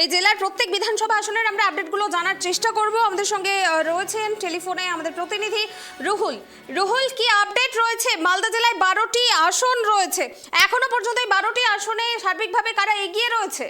এই জেলার প্রত্যেক বিধানসভা আসনের আমরা আপডেটগুলো জানার চেষ্টা করব। আমাদের সঙ্গে রয়েছেন টেলিফোনে আমাদের প্রতিনিধি রুহুল। রুহুল, কি আপডেট রয়েছে? মালদা জেলায় 12টি আসন রয়েছে, এখনো পর্যন্ত এই 12টি আসনে সার্বিকভাবে কারা এগিয়ে রয়েছে?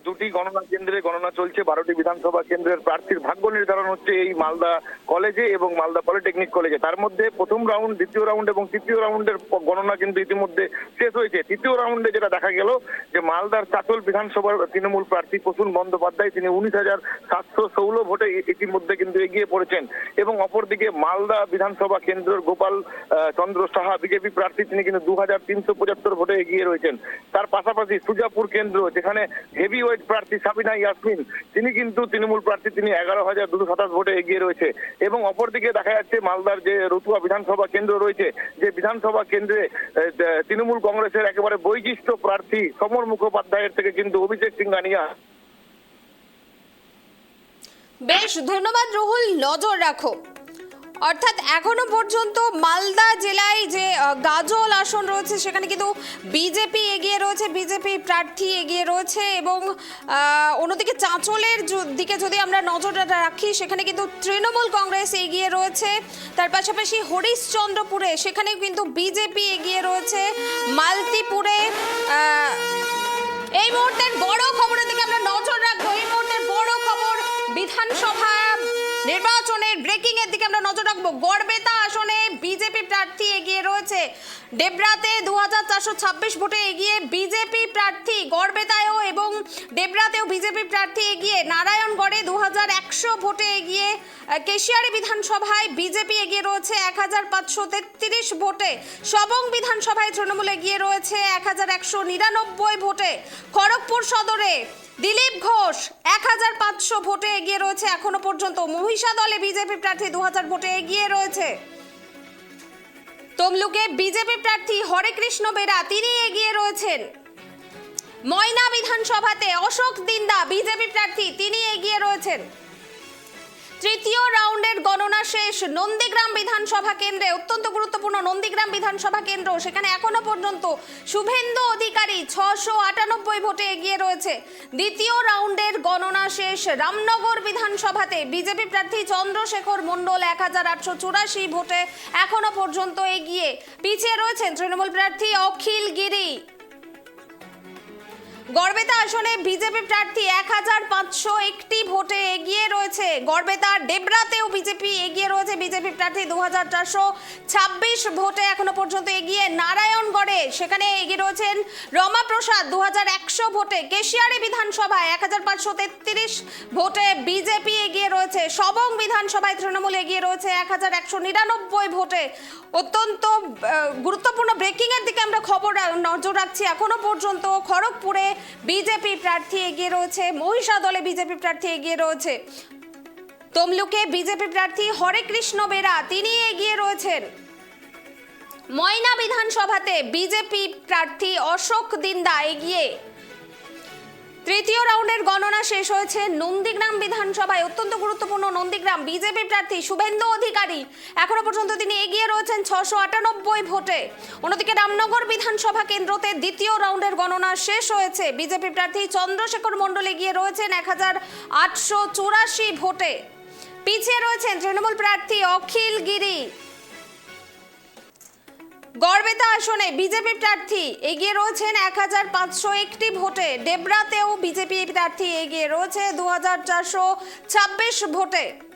দুটি গণনা কেন্দ্রে গণনা চলছে। 12টি বিধানসভা কেন্দ্রের প্রার্থীর ভাগ্য নির্ধারণ হচ্ছে এই মালদা কলেজে এবং মালদা পলিটেকনিক কলেজে। তার মধ্যে প্রথম রাউন্ড, দ্বিতীয় রাউন্ড এবং তৃতীয় রাউন্ডের গণনা কিন্তু ইতিমধ্যে শেষ হয়েছে। তৃতীয় রাউন্ডে যেটা দেখা গেল যে মালদার চাচল বিধানসভার তৃণমূল প্রার্থী প্রসূন বন্দ্যোপাধ্যায় তিনি 19,716 ভোটে ইতিমধ্যে কিন্তু এগিয়ে পড়েছেন এবং অপরদিকে মালদা বিধানসভা কেন্দ্রের গোপাল চন্দ্র সাহা বিজেপি প্রার্থী তিনি কিন্তু 2,375 ভোটে এগিয়ে রয়েছেন। তার পাশাপাশি সুজাপুর কেন্দ্র যেখানে হেভি ওয়েট প্রার্থী সাবিনা ইয়াসমিন তিনি কিন্তু তৃণমূল প্রার্থী তিনি 11,227 ভোটে এগিয়ে রয়েছে এবং অপরদিকে দেখা যাচ্ছে মালদার যে রতুয়া বিধানসভা কেন্দ্র রয়েছে, যে বিধানসভা কেন্দ্রে তৃণমূল কংগ্রেসের একেবারে বৈশিষ্ট্য প্রার্থী সমর মুখোপাধ্যায়ের থেকে কিন্তু অভিষেক সিংহানিয়া। বেশ, ধন্যবাদ রুহুল, নজর রাখো। অর্থাৎ এখনো পর্যন্ত মালদা জেলায় যে গাজল আসন রয়েছে সেখানে কিন্তু বিজেপি এগিয়ে রয়েছে, বিজেপি প্রার্থী এগিয়ে রয়েছে এবং অন্যদিকে চাঁচলের দিকে যদি আমরা নজর রাখি সেখানে কিন্তু তৃণমূল কংগ্রেস এগিয়ে রয়েছে। তার পাশাপাশি হরিশ্চন্দ্রপুরে সেখানেও কিন্তু বিজেপি এগিয়ে রয়েছে। মালতীপুরে এই মুহূর্তের বড় খবরের দিকে আমরা নজর রাখবো। এই মুহূর্তের বড় খবর, বিধানসভা নির্বাচনের ব্রেকিং এর দিকে আমরা নজর রাখবো। গড়বেতা আসনে বিজেপি প্রার্থী এগিয়ে রয়েছে। ডেবরাতে 2,426 ভোটে এগিয়ে বিজেপি প্রার্থী, গড়বেতায়ও এবং ডেবরাতেও বিজেপি প্রার্থী এগিয়ে। নারায়ণগড়ে 2,100 ভোটে এগিয়ে। কেশিয়ারি বিধানসভায় বিজেপি এগিয়ে রয়েছে 1,533 ভোটে। সবং বিধানসভায় তৃণমূল এগিয়ে রয়েছে 1,199 ভোটে। খড়গপুর সদরে দিলীপ ঘোষ 1,500 ভোটে এগিয়ে রয়েছে এখনো পর্যন্ত। মহিষাদলে বিজেপি প্রার্থী 2,000 ভোটে এগিয়ে রয়েছে। তমলুকে বিজেপি প্রার্থী হরেকৃষ্ণ বেরা তিনি এগিয়ে রয়েছেন। ময়না বিধানসভাতে অশোক দিন্দা বিজেপি প্রার্থী তিনি এগিয়ে রয়েছেন। তৃতীয় রাউন্ডের গণনা শেষ নন্দীগ্রাম বিধানসভা কেন্দ্রে, অত্যন্ত গুরুত্বপূর্ণ নন্দীগ্রাম বিধানসভা কেন্দ্র, সেখানে এখনো পর্যন্ত শুভেন্দু অধিকারী 698 ভোটে এগিয়ে রয়েছে। দ্বিতীয় রাউন্ডের গণনা শেষ রামনগর বিধানসভাতে বিজেপি প্রার্থী চন্দ্রশেখর মণ্ডল 1,884 ভোটে এখনো পর্যন্ত এগিয়ে। পিছিয়ে রয়েছেন তৃণমূল প্রার্থী অখিল গিরি। গড়বেতা আসনে বিজেপি প্রার্থী 1,501 ভোটে এগিয়ে রয়েছে। গড়বেতা ডেবরাতেও বিজেপি এগিয়ে রয়েছে, বিজেপি প্রার্থী 2,426 ভোটে এখনো পর্যন্ত এগিয়ে। নারায়ণগড়ে সেখানে এগিয়ে রয়েছেন রমাপ্রসাদ 2,100 ভোটে। কেশিয়ারি বিধানসভায় 1,533 ভোটে বিজেপি এগিয়ে রয়েছে। সবং বিধানসভায় তৃণমূল এগিয়ে রয়েছে 1,199 ভোটে। অত্যন্ত গুরুত্বপূর্ণ ব্রেকিং এর দিকে আমরা খবর নজর রাখছি। এখনো পর্যন্ত খড়গপুরে বিজেপি প্রার্থী এগিয়ে রয়েছে, মহিষাদলে বিজেপি প্রার্থী এগিয়ে রয়েছে। তমলুকে বিজেপি প্রার্থী হরেকৃষ্ণ বেরা তিনি এগিয়ে রয়েছেন। ময়না বিধানসভাতে বিজেপি প্রার্থী অশোক দিন্দা এগিয়ে। তৃতীয় রাউন্ডের গণনা শেষ হয়েছে নন্দীগ্রাম বিধানসভায়, অত্যন্ত গুরুত্বপূর্ণ নন্দীগ্রাম, বিজেপি প্রার্থী শুভেন্দু অধিকারী এখনো পর্যন্ত তিনি এগিয়ে রয়েছেন 698 ভোটে। অন্যদিকে রামনগর বিধানসভা কেন্দ্রতে দ্বিতীয় রাউন্ডের গণনা শেষ হয়েছে। বিজেপি প্রার্থী চন্দ্রশেখর মণ্ডল এগিয়ে রয়েছেন 1,884 ভোটে। পিছিয়ে রয়েছেন তৃণমূল প্রার্থী অখিল গিরি। গড়বেতা আসনে বিজেপি প্রার্থী এগিয়ে রয়েছেন 1,501 ভোটে। ডেবরাতেও বিজেপি প্রার্থী এগিয়ে রয়েছে 2,426 ভোটে।